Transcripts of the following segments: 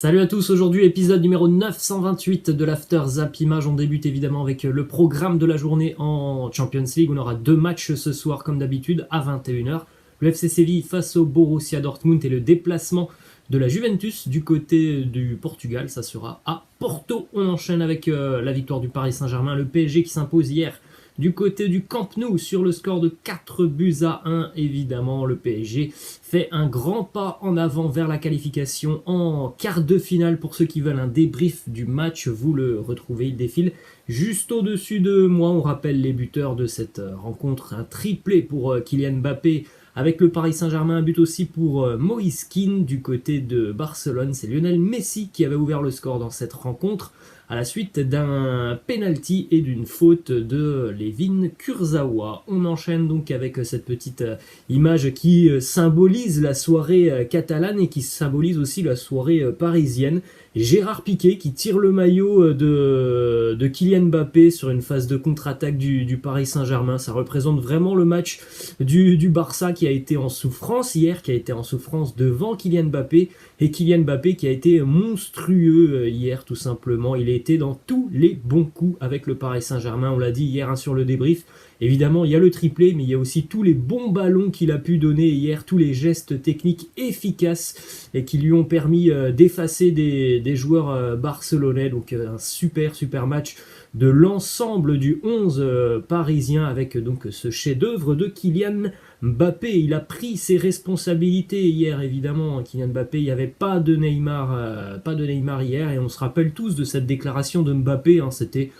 Salut à tous, aujourd'hui épisode numéro 928 de l'After Zap Image. On débute évidemment avec le programme de la journée en Champions League. On aura deux matchs ce soir comme d'habitude à 21h. Le FC Séville face au Borussia Dortmund et le déplacement de la Juventus du côté du Portugal. Ça sera à Porto. On enchaîne avec la victoire du Paris Saint-Germain. Le PSG qui s'impose hier du côté du Camp Nou sur le score de 4-1, évidemment, le PSG fait un grand pas en avant vers la qualification en quart de finale. Pour ceux qui veulent un débrief du match, vous le retrouvez, il défile juste au-dessus de moi. On rappelle les buteurs de cette rencontre, un triplé pour Kylian Mbappé avec le Paris Saint-Germain, un but aussi pour Moïse Kean du côté de Barcelone. C'est Lionel Messi qui avait ouvert le score dans cette rencontre à la suite d'un penalty et d'une faute de Layvin Kurzawa. On enchaîne donc avec cette petite image qui symbolise la soirée catalane et qui symbolise aussi la soirée parisienne. Gérard Piqué qui tire le maillot de Kylian Mbappé sur une phase de contre-attaque du Paris Saint-Germain. Ça représente vraiment le match du Barça qui a été en souffrance hier, qui a été en souffrance devant Kylian Mbappé, et Kylian Mbappé qui a été monstrueux hier tout simplement. Il a été dans tous les bons coups avec le Paris Saint-Germain, on l'a dit hier sur le débrief. Évidemment, il y a le triplé, mais il y a aussi tous les bons ballons qu'il a pu donner hier, tous les gestes techniques efficaces et qui lui ont permis d'effacer des joueurs barcelonais. Donc un super match de l'ensemble du 11 parisien avec donc ce chef-d'œuvre de Kylian Mbappé. Il a pris ses responsabilités hier, évidemment. Kylian Mbappé, il n'y avait pas de Neymar hier, et on se rappelle tous de cette déclaration de Mbappé. C'était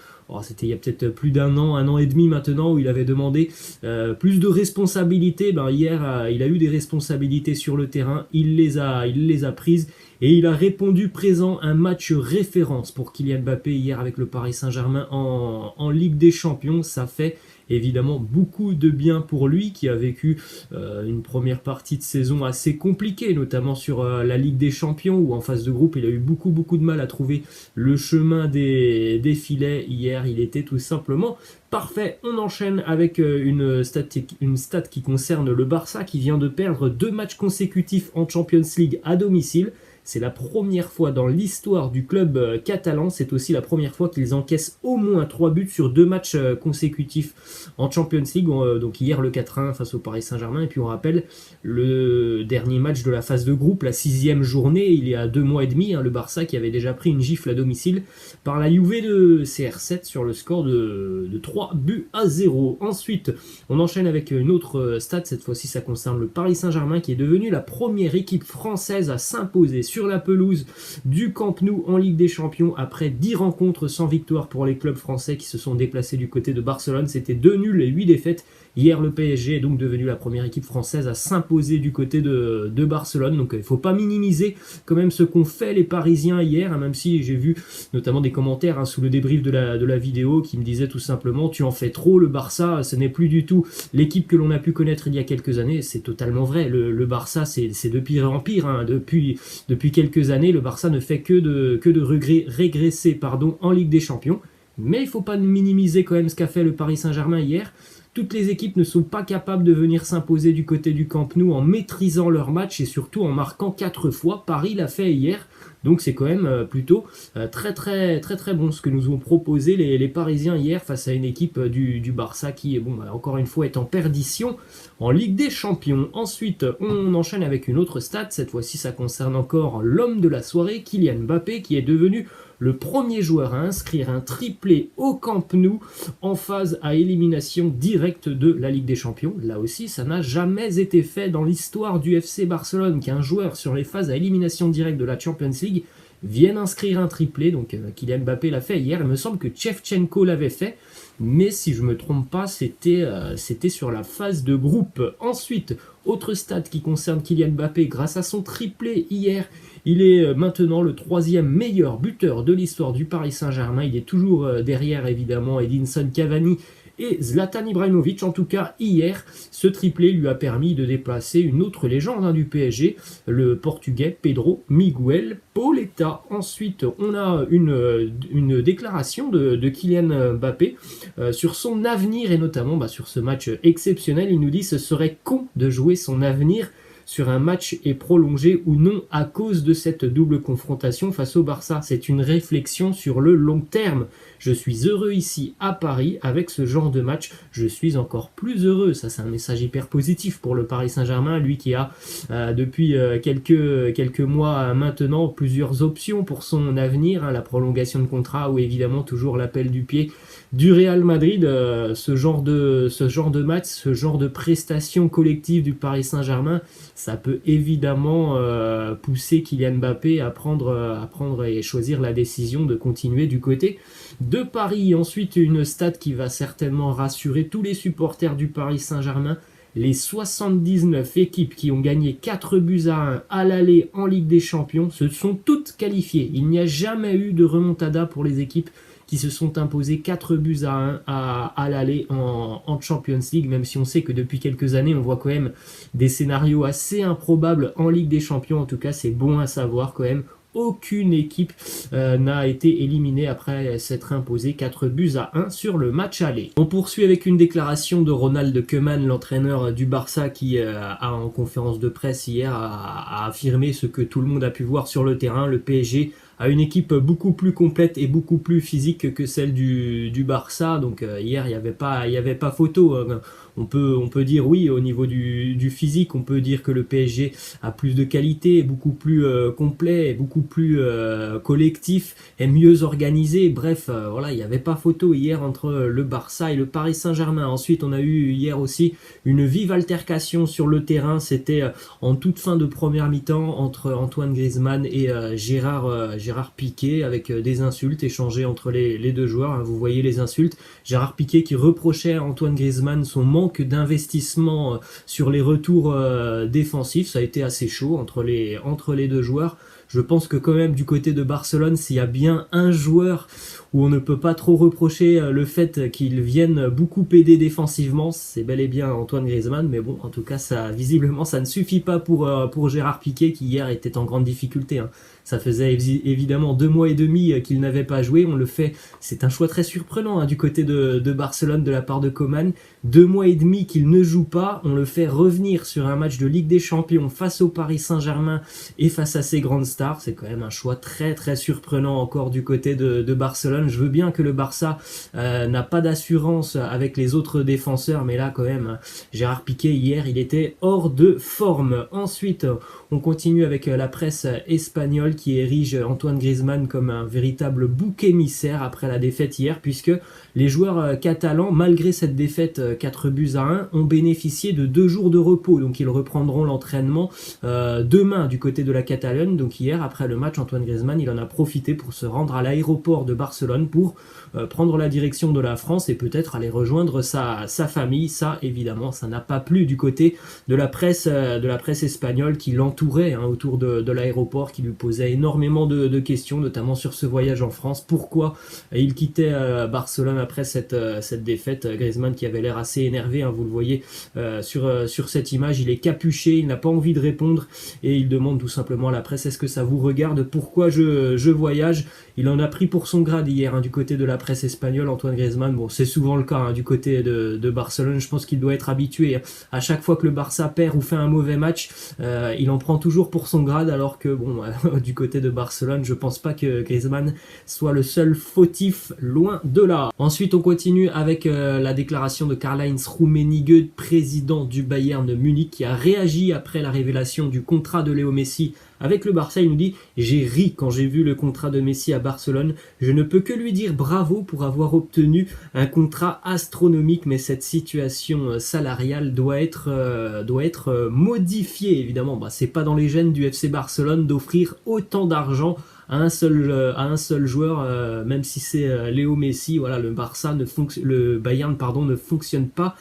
il y a peut-être plus d'un an et demi maintenant, où il avait demandé plus de responsabilités. Hier, il a eu des responsabilités sur le terrain, il les a prises et il a répondu présent. Un match référence pour Kylian Mbappé hier avec le Paris Saint-Germain en Ligue des Champions. Ça fait évidemment beaucoup de bien pour lui qui a vécu une première partie de saison assez compliquée, notamment sur la Ligue des Champions où en phase de groupe il a eu beaucoup de mal à trouver le chemin des filets. Hier il était tout simplement parfait. On enchaîne avec une stat qui concerne le Barça qui vient de perdre 2 matchs consécutifs en Champions League à domicile. C'est la première fois dans l'histoire du club catalan. C'est aussi la première fois qu'ils encaissent au moins 3 buts sur 2 matchs consécutifs en Champions League. Donc hier le 4-1 face au Paris Saint-Germain. Et puis on rappelle le dernier match de la phase de groupe, la 6e journée, il y a 2 mois et demi. Le Barça qui avait déjà pris une gifle à domicile par la Juve de CR7 sur le score de 3-0. Ensuite, on enchaîne avec une autre stat. Cette fois-ci, ça concerne le Paris Saint-Germain qui est devenu la première équipe française à s'imposer sur la pelouse du Camp Nou en Ligue des Champions après 10 rencontres sans victoire pour les clubs français qui se sont déplacés du côté de Barcelone. C'était 2 nuls et 8 défaites. Hier, le PSG est donc devenu la première équipe française à s'imposer du côté de Barcelone. Donc il ne faut pas minimiser quand même ce qu'ont fait les Parisiens hier, même si j'ai vu notamment des commentaires sous le débrief de la vidéo qui me disaient tout simplement: tu en fais trop, le Barça, ce n'est plus du tout l'équipe que l'on a pu connaître il y a quelques années. C'est totalement vrai. Le Barça, c'est de pire en pire. Depuis quelques années, le Barça ne fait que de régresser en Ligue des Champions. Mais il ne faut pas minimiser quand même ce qu'a fait le Paris Saint-Germain hier. Toutes les équipes ne sont pas capables de venir s'imposer du côté du Camp Nou en maîtrisant leur match et surtout en marquant 4 fois. Paris l'a fait hier. Donc c'est quand même plutôt très bon ce que nous ont proposé les Parisiens hier face à une équipe du Barça qui, encore une fois, est en perdition en Ligue des Champions. Ensuite, on enchaîne avec une autre stat. Cette fois-ci, ça concerne encore l'homme de la soirée, Kylian Mbappé, qui est devenu le premier joueur à inscrire un triplé au Camp Nou en phase à élimination directe de la Ligue des Champions. Là aussi, ça n'a jamais été fait dans l'histoire du FC Barcelone qu'un joueur sur les phases à élimination directe de la Champions League vienne inscrire un triplé. Donc Kylian Mbappé l'a fait hier. Il me semble que Shevchenko l'avait fait, mais si je ne me trompe pas, c'était sur la phase de groupe. Ensuite, autre stat qui concerne Kylian Mbappé, grâce à son triplé hier, il est maintenant le 3e meilleur buteur de l'histoire du Paris Saint-Germain. Il est toujours derrière évidemment Edinson Cavani et Zlatan Ibrahimovic. En tout cas, hier, ce triplé lui a permis de déplacer une autre légende du PSG, le Portugais Pedro Miguel Pauleta. Ensuite, on a une déclaration de Kylian Mbappé sur son avenir et notamment sur ce match exceptionnel. Il nous dit: ce serait con de jouer son avenir sur un match est prolongé ou non à cause de cette double confrontation face au Barça. C'est une réflexion sur le long terme. Je suis heureux ici à Paris avec ce genre de match. Je suis encore plus heureux. Ça, c'est un message hyper positif pour le Paris Saint-Germain, lui qui a depuis quelques mois maintenant plusieurs options pour son avenir, la prolongation de contrat ou évidemment toujours l'appel du pied du Real Madrid. Ce genre de match, ce genre de prestation collective du Paris Saint-Germain, ça peut évidemment pousser Kylian Mbappé à prendre et choisir la décision de continuer du côté de Paris. Ensuite, une stat qui va certainement rassurer tous les supporters du Paris Saint-Germain. Les 79 équipes qui ont gagné 4-1 à l'aller en Ligue des Champions se sont toutes qualifiées. Il n'y a jamais eu de remontada pour les équipes qui se sont imposées 4-1 à l'aller en Champions League, même si on sait que depuis quelques années, on voit quand même des scénarios assez improbables en Ligue des Champions. En tout cas, c'est bon à savoir quand même. Aucune équipe n'a été éliminée après s'être imposée 4-1 sur le match aller. On poursuit avec une déclaration de Ronald Koeman, l'entraîneur du Barça, qui a en conférence de presse hier a affirmé ce que tout le monde a pu voir sur le terrain. Le PSG a une équipe beaucoup plus complète et beaucoup plus physique que celle du Barça. Donc hier, il y avait pas photo. On peut dire oui, au niveau du physique, on peut dire que le PSG a plus de qualité, est beaucoup plus complet, est beaucoup plus collectif, est mieux organisé. Bref, voilà, il n'y avait pas photo hier entre le Barça et le Paris Saint-Germain. Ensuite, on a eu hier aussi une vive altercation sur le terrain. C'était en toute fin de première mi-temps entre Antoine Griezmann et Gérard Piqué, avec des insultes échangées entre les deux joueurs. Vous voyez les insultes. Gérard Piqué qui reprochait à Antoine Griezmann son manque d'investissement sur les retours défensifs. Ça a été assez chaud entre les deux joueurs. Je pense que quand même du côté de Barcelone, s'il y a bien un joueur où on ne peut pas trop reprocher le fait qu'il vienne beaucoup aider défensivement, c'est bel et bien Antoine Griezmann. Mais bon, en tout cas, visiblement, ça ne suffit pas pour Gérard Piqué qui hier était en grande difficulté. Ça faisait évidemment 2 mois et demi qu'il n'avait pas joué. On le fait, c'est un choix très surprenant du côté de Barcelone de la part de Koeman. 2 mois et demi qu'il ne joue pas, on le fait revenir sur un match de Ligue des Champions face au Paris Saint-Germain et face à ses grandes stars. C'est quand même un choix très très surprenant encore du côté de Barcelone. Je veux bien que le Barça n'a pas d'assurance avec les autres défenseurs, mais là quand même, Gérard Piqué hier, il était hors de forme. Ensuite, on continue avec la presse espagnole qui érige Antoine Griezmann comme un véritable bouc émissaire après la défaite hier, puisque les joueurs catalans, malgré cette défaite 4-1, ont bénéficié de 2 jours de repos. Donc ils reprendront l'entraînement demain du côté de la Catalogne. Donc hier, après le match, Antoine Griezmann, il en a profité pour se rendre à l'aéroport de Barcelone pour prendre la direction de la France et peut-être aller rejoindre sa famille. Ça, évidemment, ça n'a pas plu du côté de la presse espagnole qui l'entourait autour de l'aéroport, qui lui posait énormément de questions, notamment sur ce voyage en France. Pourquoi il quittait Barcelone après cette défaite? Griezmann qui avait l'air assez énervé, vous le voyez sur cette image, il est capuché, il n'a pas envie de répondre et il demande tout simplement à la presse: est-ce que ça vous regarde? Pourquoi je voyage? Il en a pris pour son grade hier du côté de la presse espagnole, Antoine Griezmann. Bon, c'est souvent le cas du côté de Barcelone. Je pense qu'il doit être habitué. À chaque fois que le Barça perd ou fait un mauvais match, il en prend toujours pour son grade, alors que bon, du côté de Barcelone, je pense pas que Griezmann soit le seul fautif, loin de là. Ensuite, on continue avec la déclaration de Karl-Heinz Rummenigge, président du Bayern Munich, qui a réagi après la révélation du contrat de Léo Messi avec le Barça. Il nous dit: j'ai ri quand j'ai vu le contrat de Messi à Barcelone. Je ne peux que lui dire bravo pour avoir obtenu un contrat astronomique, mais cette situation salariale doit être modifiée. Évidemment, c'est pas dans les gènes du FC Barcelone d'offrir autant d'argent à un seul joueur, même si c'est Léo Messi. Voilà, le Bayern ne fonctionne pas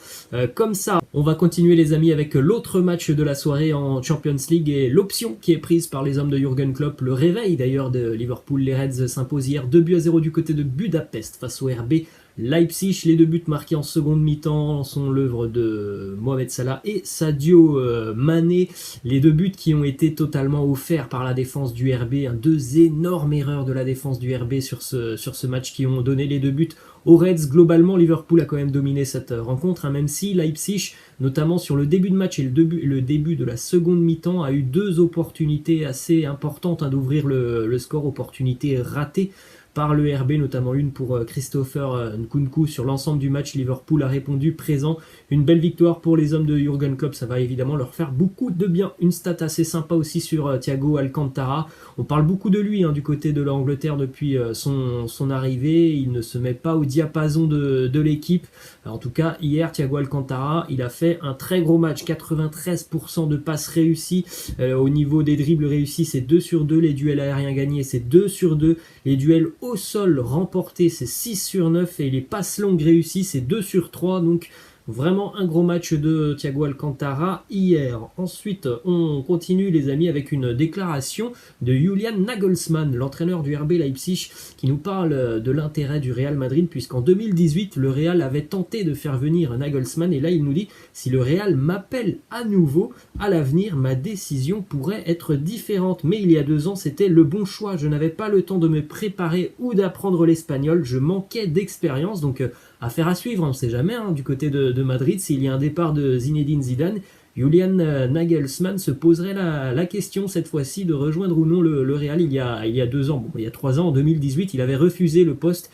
comme ça. On va continuer les amis avec l'autre match de la soirée en Champions League et l'option qui est prise par les hommes de Jürgen Klopp. Le réveil d'ailleurs de Liverpool. Les Reds s'imposent hier 2-0 du côté de Budapest face au RB Leipzig. Les 2 buts marqués en seconde mi-temps sont l'œuvre de Mohamed Salah et Sadio Mané. Les 2 buts qui ont été totalement offerts par la défense du RB. 2 énormes erreurs de la défense du RB sur ce match qui ont donné les 2 buts aux Reds. Globalement, Liverpool a quand même dominé cette rencontre, même si Leipzig, notamment sur le début de match et le début de la seconde mi-temps, a eu 2 opportunités assez importantes d'ouvrir le score, opportunités ratées par le RB, notamment une pour Christopher Nkunku. Sur l'ensemble du match, Liverpool a répondu présent. Une belle victoire pour les hommes de Jürgen Klopp, ça va évidemment leur faire beaucoup de bien. Une stat assez sympa aussi sur Thiago Alcantara. On parle beaucoup de lui du côté de l'Angleterre depuis son arrivée. Il ne se met pas au diapason de l'équipe. En tout cas, hier, Thiago Alcantara, il a fait un très gros match. 93% de passes réussies. Au niveau des dribbles réussis, c'est 2 sur 2. Les duels aériens gagnés, c'est 2 sur 2. Les duels au sol remportés, c'est 6 sur 9. Et les passes longues réussies, c'est 2 sur 3. Donc, vraiment un gros match de Thiago Alcantara hier. Ensuite, on continue les amis avec une déclaration de Julian Nagelsmann, l'entraîneur du RB Leipzig, qui nous parle de l'intérêt du Real Madrid, puisqu'en 2018, le Real avait tenté de faire venir Nagelsmann, et là il nous dit: si le Real m'appelle à nouveau, à l'avenir, ma décision pourrait être différente. Mais il y a 2 ans, c'était le bon choix. Je n'avais pas le temps de me préparer ou d'apprendre l'espagnol. Je manquais d'expérience, donc affaire à suivre, on ne sait jamais du côté de Madrid, s'il y a un départ de Zinedine Zidane, Julian Nagelsmann se poserait la question cette fois-ci de rejoindre ou non le Real. Il y a 2 ans, il y a 3 ans, en 2018, il avait refusé le poste,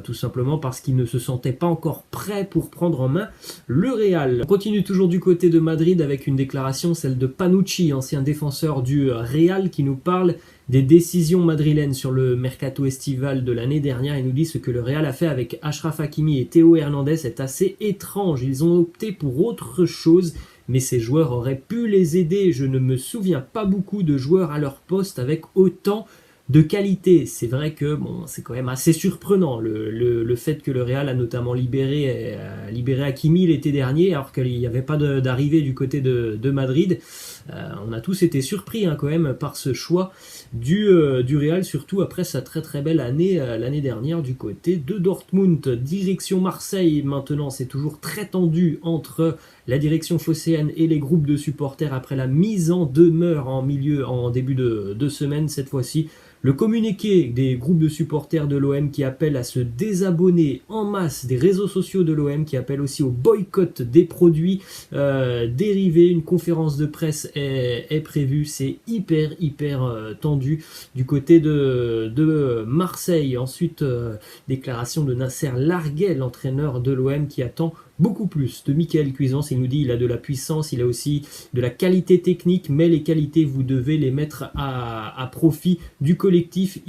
tout simplement parce qu'il ne se sentait pas encore prêt pour prendre en main le Real. On continue toujours du côté de Madrid avec une déclaration, celle de Panucci, ancien défenseur du Real, qui nous parle des décisions madrilènes sur le mercato estival de l'année dernière. Il nous dit: ce que le Real a fait avec Achraf Hakimi et Théo Hernandez est assez étrange. Ils ont opté pour autre chose, mais ces joueurs auraient pu les aider. Je ne me souviens pas beaucoup de joueurs à leur poste avec autant de qualité. C'est vrai que c'est quand même assez surprenant le fait que le Real a notamment libéré Hakimi l'été dernier, alors qu'il n'y avait pas d'arrivée du côté de Madrid. On a tous été surpris quand même par ce choix du Real, surtout après sa très très belle année l'année dernière du côté de Dortmund. Direction Marseille maintenant, c'est toujours très tendu entre la direction phocéenne et les groupes de supporters après la mise en demeure en début de semaine cette fois-ci. Le communiqué des groupes de supporters de l'OM qui appellent à se désabonner en masse des réseaux sociaux de l'OM, qui appellent aussi au boycott des produits dérivés. Une conférence de presse est prévue. C'est hyper tendu du côté de Marseille. Ensuite, déclaration de Nasser Larguet, l'entraîneur de l'OM, qui attend beaucoup plus de Michael Cuisance. Il nous dit: il a de la puissance, il a aussi de la qualité technique, mais les qualités, vous devez les mettre à profit du collectif.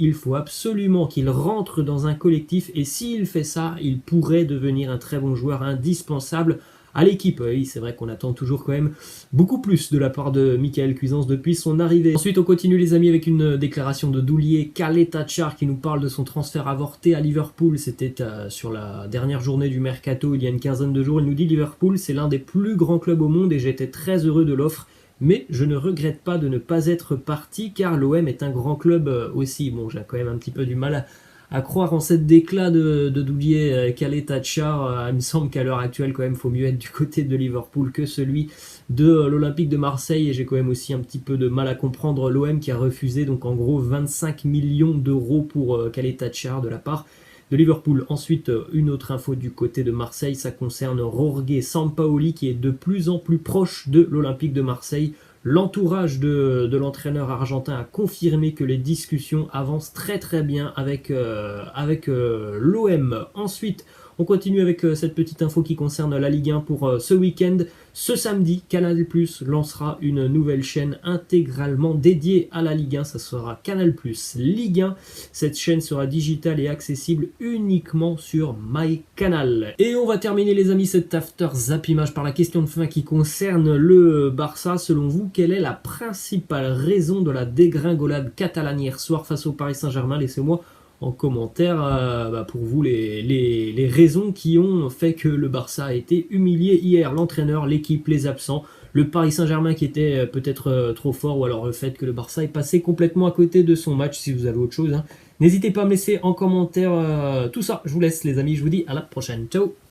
Il faut absolument qu'il rentre dans un collectif, et s'il fait ça, il pourrait devenir un très bon joueur, indispensable à l'équipe. Oui, c'est vrai qu'on attend toujours quand même beaucoup plus de la part de Michael Cuisance depuis son arrivée. Ensuite, on continue les amis avec une déclaration de Doulier Kaletatchar qui nous parle de son transfert avorté à Liverpool. C'était sur la dernière journée du mercato, il y a une quinzaine de jours. Il nous dit: Liverpool, c'est l'un des plus grands clubs au monde et j'étais très heureux de l'offre. Mais je ne regrette pas de ne pas être parti, car l'OM est un grand club aussi. Bon, j'ai quand même un petit peu du mal à croire en cette déclat de Doulier Kaletatchar. Il me semble qu'à l'heure actuelle, quand même, il faut mieux être du côté de Liverpool que celui de l'Olympique de Marseille. Et j'ai quand même aussi un petit peu de mal à comprendre l'OM qui a refusé, donc en gros 25 millions d'euros pour Kaletatchar de la part de Liverpool. Ensuite, une autre info du côté de Marseille, ça concerne Jorge Sampaoli, qui est de plus en plus proche de l'Olympique de Marseille. L'entourage de l'entraîneur argentin a confirmé que les discussions avancent très très bien avec l'OM. Ensuite, on continue avec cette petite info qui concerne la Ligue 1 pour ce week-end. Ce samedi, Canal+ lancera une nouvelle chaîne intégralement dédiée à la Ligue 1. Ça sera Canal+ Ligue 1. Cette chaîne sera digitale et accessible uniquement sur MyCanal. Et on va terminer les amis cet After Zap Image par la question de fin qui concerne le Barça. Selon vous, quelle est la principale raison de la dégringolade catalane hier soir face au Paris Saint-Germain? Laissez-moi en commentaire pour vous les raisons qui ont fait que le Barça a été humilié hier. L'entraîneur, l'équipe, les absents, le Paris Saint-Germain qui était peut-être trop fort, ou alors le fait que le Barça est passé complètement à côté de son match, si vous avez autre chose. Hein. N'hésitez pas à me laisser en commentaire tout ça. Je vous laisse les amis, je vous dis à la prochaine. Ciao.